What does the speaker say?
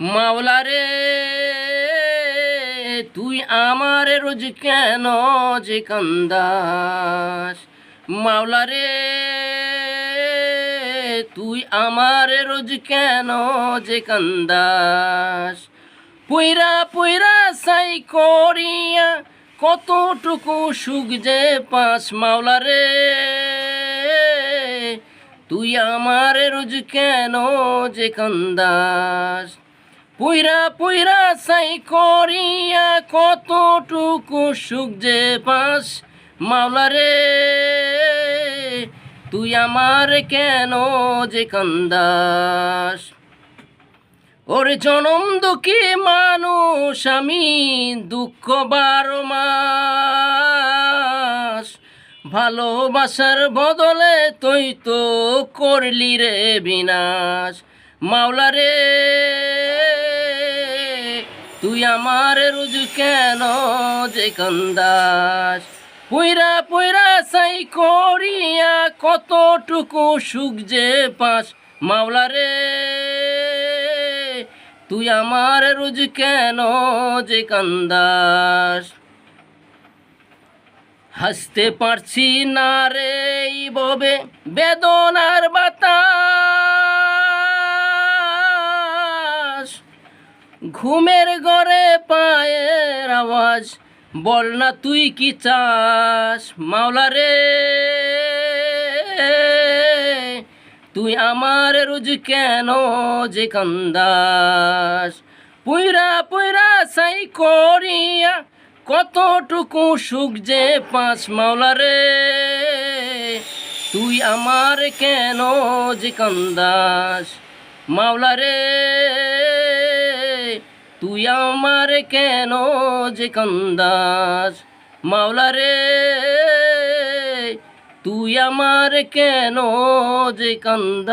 মাওলা রে তুই আমার রোজ কেন যে কান্দাস। মাওলা রে তুই আমার রোজ কেন যে কান্দাস। পুইরা পুইরা সাই করিয়া কতটুকু সুখ যে পাস। মাওলা রে তুই আমার রোজ কেন যে কান্দাস। পুইরা পুইরা সাই করিয়া কতটুকু সুখ যে পাস। মাওলা রে তুই আমার কেন যে কান্দাস। ওরে জনম দুঃখী মানুষ আমি, দুঃখ 12 মাস। ভালোবাসার বদলে তুই তো করলি রে বিনাশ। মাওলা রে তুই আমার রোজ কেন যে কান্দাস। পুইরা পুইরা সাই করিয়া কতটুকু সুখ যে পাস। মাওলা রে তুই আমার রোজ কেন যে কান্দাস। হাসতে পারছি না রে ববে বেদনার বাতাস। ঘুমের ঘরে পায়ের আওয়াজ, বল না তুই কি চাস। মাওলা রে তুই আমার রোজ কেন যে কান্দাস। পুইরা পুইরা সাই করিয়া কতটুকু সুখ যে পাস। মাওলা রে তুই আমার কেন যে কান্দাস। মাওলা রে তুই আমার কেন যে কান্দাস। মাওলা রে তুই আমার কেন যে কান্দাস।